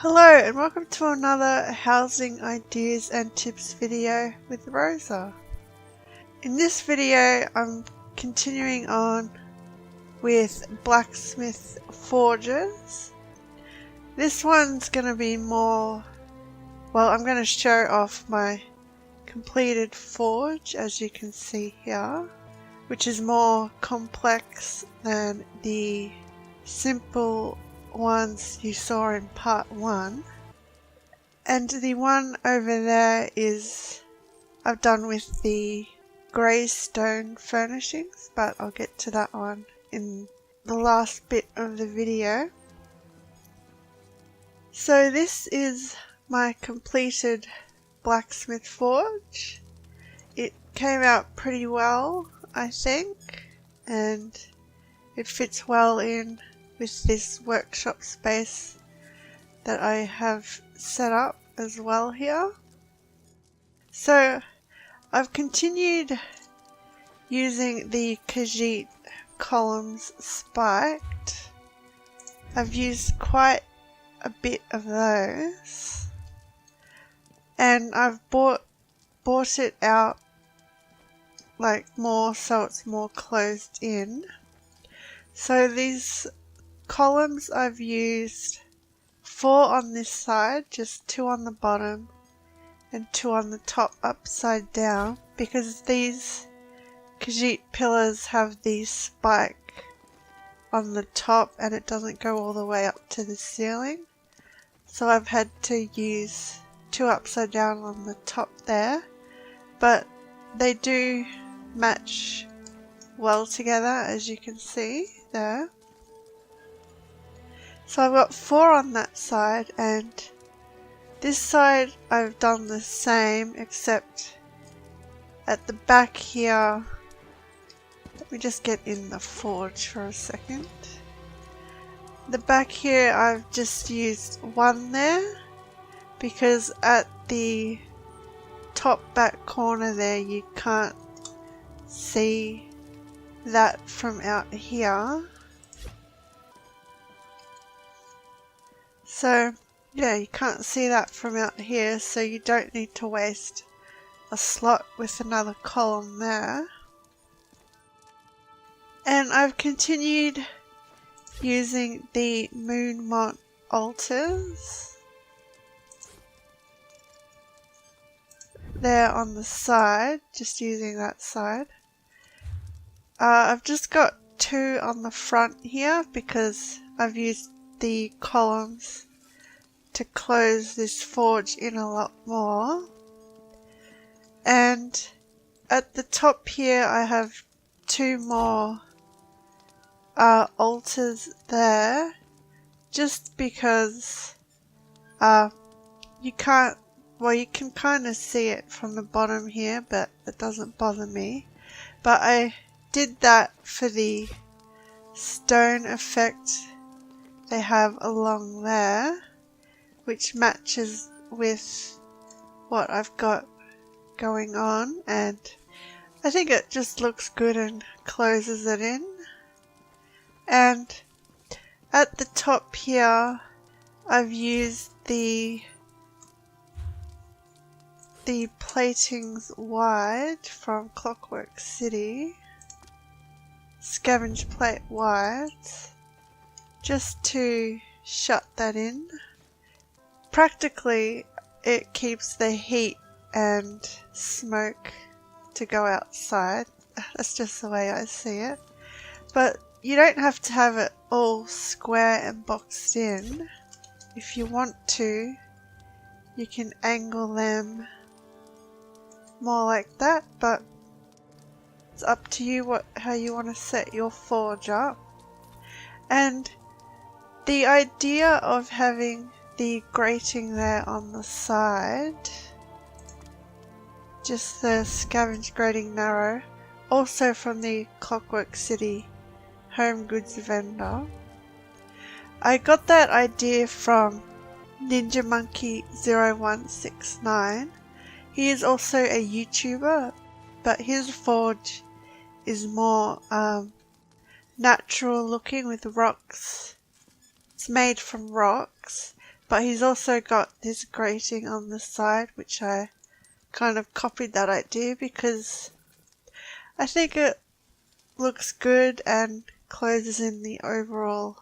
Hello and welcome to another housing ideas and tips video with Rosa. In this video I'm continuing on with Blacksmith Forges. This one's going to be more, well, I'm going to show off my completed forge, as you can see here, which is more complex than the simple ones you saw in part 1. And the one over there is I've done with the grey stone furnishings, but I'll get to that one in the last bit of the video. So this is my completed Blacksmith Forge. It came out pretty well, I think, and it fits well in with this workshop space that I have set up as well here. So I've continued using the Khajiit Columns spiked. I've used quite a bit of those, and I've bought it out like more so it's more closed in. So these columns I've used 4 on this side, just 2 on the bottom and 2 on the top upside down, because these Khajiit pillars have the spike on the top and it doesn't go all the way up to the ceiling. So I've had to use 2 upside down on the top there, but they do match well together, as you can see there. So I've got 4 on that side, and this side I've done the same, except at the back here, let me just get in the forge for a second. The back here I've just used 1 there, because at the top back corner there you can't see that from out here. So yeah, you can't see that from out here, so you don't need to waste a slot with another column there. And I've continued using the Moonmont altars there on the side, just using that side. I've just got 2 on the front here because I've used the columns to close this forge in a lot more. And at the top here I have 2 more altars there, just because you can kind of see it from the bottom here, but it doesn't bother me. But I did that for the stone effect they have along there, which matches with what I've got going on, and I think it just looks good and closes it in. And at the top here I've used the platings wide from Clockwork City, scavenge plate wide, just to shut that in. Practically it keeps the heat and smoke to go outside. That's just the way I see it. But you don't have to have it all square and boxed in. If you want to, you can angle them more like that, but it's up to you how you want to set your forge up. And the idea of having the grating there on the side, just the scavenge grating narrow, also from the Clockwork City home goods vendor. I got that idea from Ninja Monkey 0169. He is also a YouTuber, but his forge is more natural looking with rocks. It's made from rocks, But he's also got this grating on the side, which I kind of copied that idea because I think it looks good and closes in the overall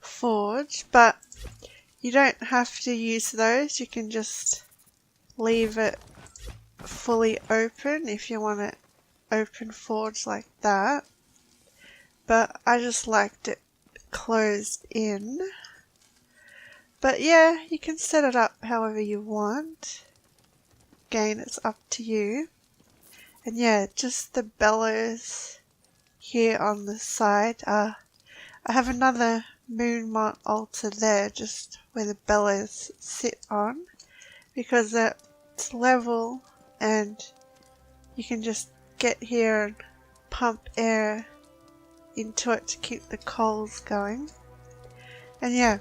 forge. But you don't have to use those, you can just leave it fully open if you want it open forge like that. But I just liked it closed in. But yeah, you can set it up however you want. Again, it's up to you. And yeah, just the bellows here on the side. I have another Moonmont altar there, just where the bellows sit on, because it's level and you can just get here and pump air into it to keep the coals going. And yeah,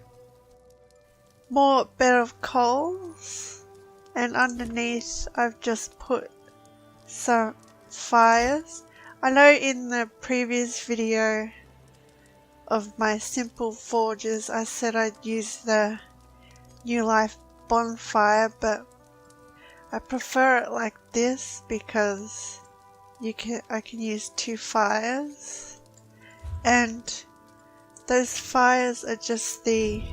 more bed of coals, and underneath I've just put some fires. I know in the previous video of my simple forges I said I'd use the New Life bonfire, but I prefer it like this because I can use 2 fires, and those fires are just the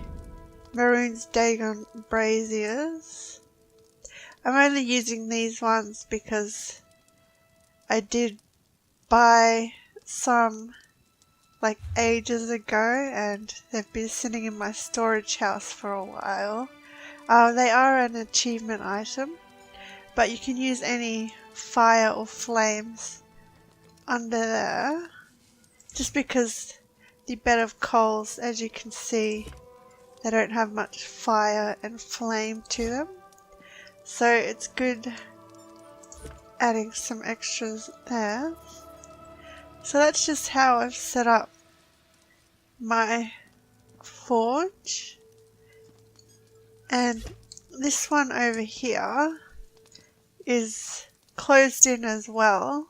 Maroon's Dagon braziers. I'm only using these ones because I did buy some like ages ago and they've been sitting in my storage house for a while. They are an achievement item, but you can use any fire or flames under there, just because the bed of coals, as you can see, they don't have much fire and flame to them, so it's good adding some extras there. So that's just how I've set up my forge. And this one over here is closed in as well,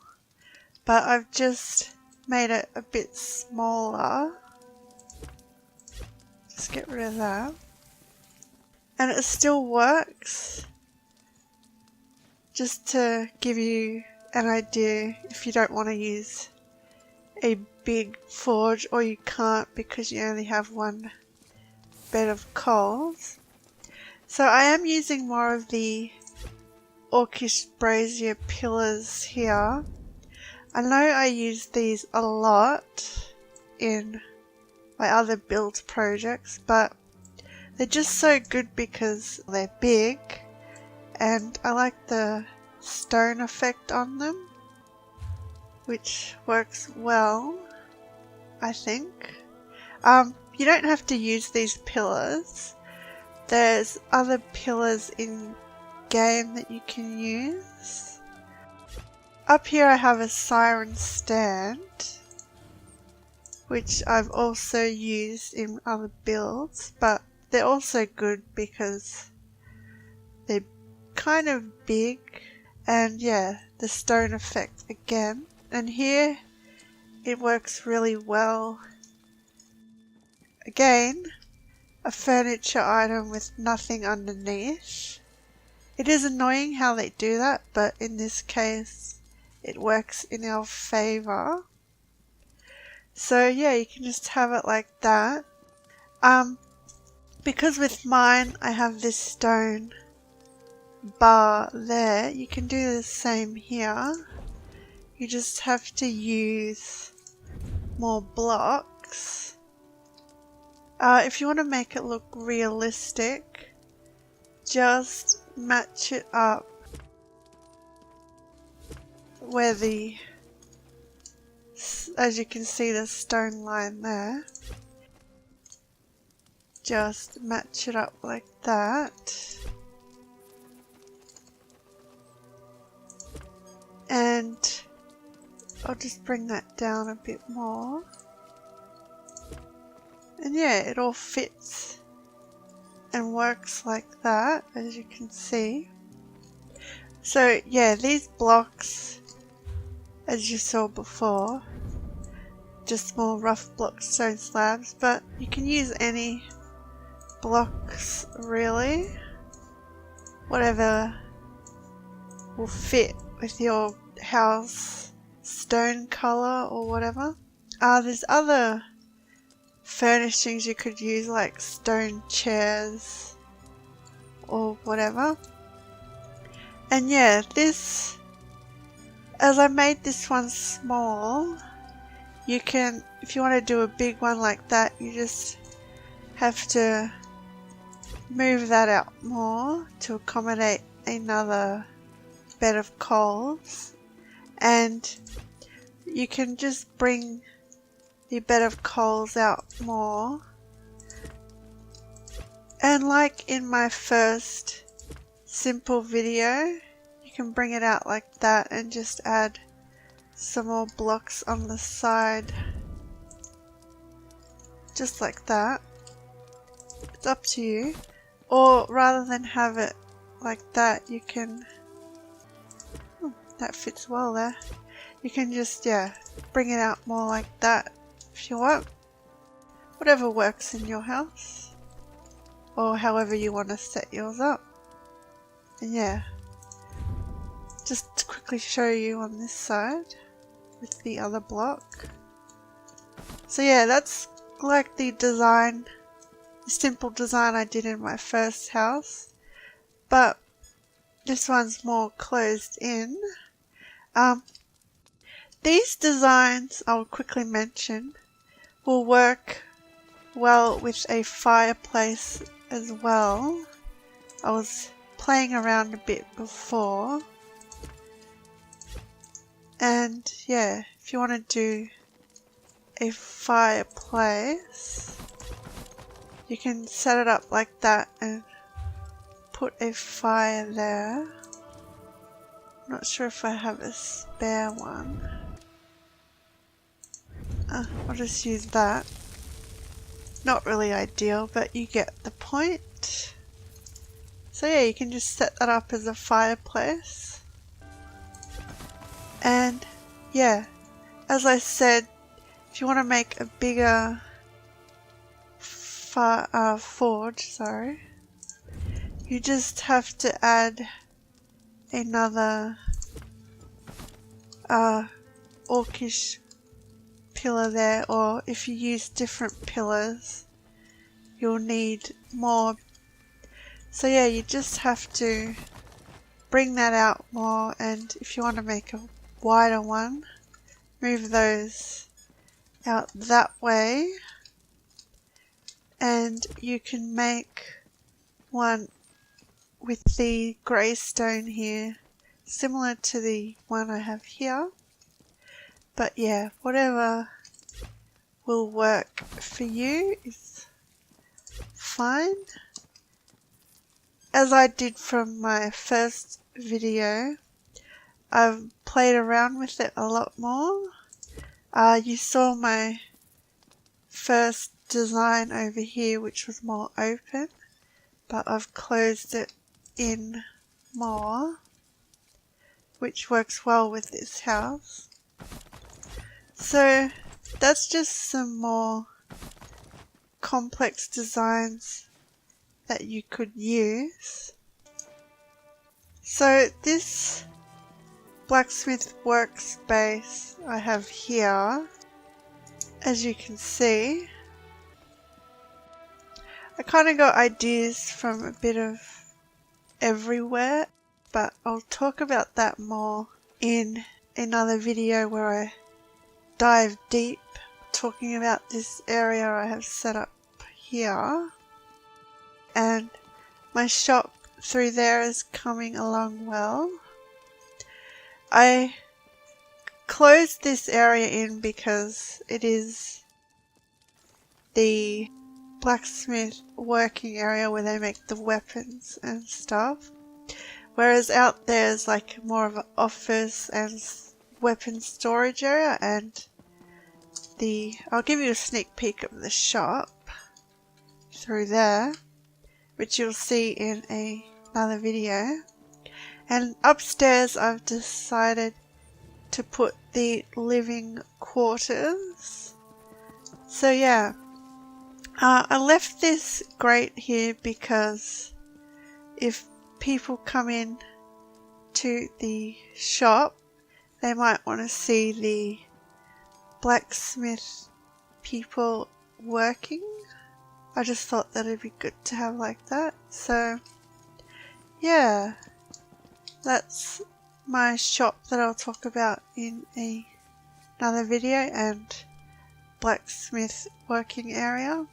but I've just made it a bit smaller. Just get rid of that. And it still works, just to give you an idea if you don't want to use a big forge, or you can't because you only have one bed of coals. So I am using more of the Orcish brazier pillars here. I know I use these a lot in my other build projects, but they're just so good because they're big and I like the stone effect on them, which works well, I think. You don't have to use these pillars. There's other pillars in game that you can use. Up here I have a siren stand, which I've also used in other builds, but they're also good because they're kind of big, and yeah, the stone effect again. And here it works really well. Again, a furniture item with nothing underneath. It is annoying how they do that, but in this case it works in our favour. So yeah, you can just have it like that. Because with mine I have this stone bar there, you can do the same here. You just have to use more blocks. If you want to make it look realistic, just match it up where the, as you can see, the stone line there. Just match it up like that. And I'll just bring that down a bit more. And yeah, it all fits and works like that, as you can see. So yeah, these blocks, as you saw before, just more rough block stone slabs, but you can use any blocks really. Whatever will fit with your house stone color or whatever. There's other furnishings you could use, like stone chairs or whatever. And yeah, this, as I made this one small, you can, if you want to do a big one like that, you just have to move that out more to accommodate another bed of coals, and you can just bring the bed of coals out more. And like in my first simple video, you can bring it out like that and just add some more blocks on the side, just like that. It's up to you. Or rather than have it like that, you can, that fits well there. You can just, yeah, bring it out more like that if you want. Whatever works in your house, or however you want to set yours up. And yeah, just to quickly show you on this side with the other block. So yeah, that's like the design, the simple design I did in my first house, but this one's more closed in. These designs, I'll quickly mention, will work well with a fireplace as well. I was playing around a bit before, and yeah, if you want to do a fireplace, you can set it up like that and put a fire there. I'm not sure if I have a spare one. I'll just use that. Not really ideal, but you get the point. So yeah, you can just set that up as a fireplace. And yeah, as I said, if you want to make a bigger forge, you just have to add another orcish pillar there, or if you use different pillars you'll need more. So yeah, you just have to bring that out more, and if you want to make a wider one, move those out that way, and you can make one with the grey stone here, similar to the one I have here. But yeah, whatever will work for you is fine. As I did from my first video, I've played around with it a lot more. You saw my first design over here, which was more open, but I've closed it in more, which works well with this house. So that's just some more complex designs that you could use. So this Blacksmith Workspace I have here, as you can see, I kind of got ideas from a bit of everywhere, but I'll talk about that more in another video where I dive deep, talking about this area I have set up here. And my shop through there is coming along well. I closed this area in because it is the blacksmith working area where they make the weapons and stuff, whereas out there is like more of an office and weapon storage area. And I'll give you a sneak peek of the shop through there, which you'll see in another video. And upstairs I've decided to put the living quarters. So yeah, I left this grate here because if people come in to the shop, they might want to see the blacksmith people working. I just thought that it'd be good to have like that. So yeah, that's my shop that I'll talk about in another video, and blacksmith working area.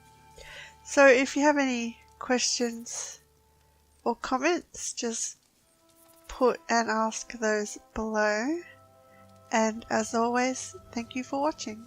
So if you have any questions or comments, just put and ask those below. And as always, thank you for watching.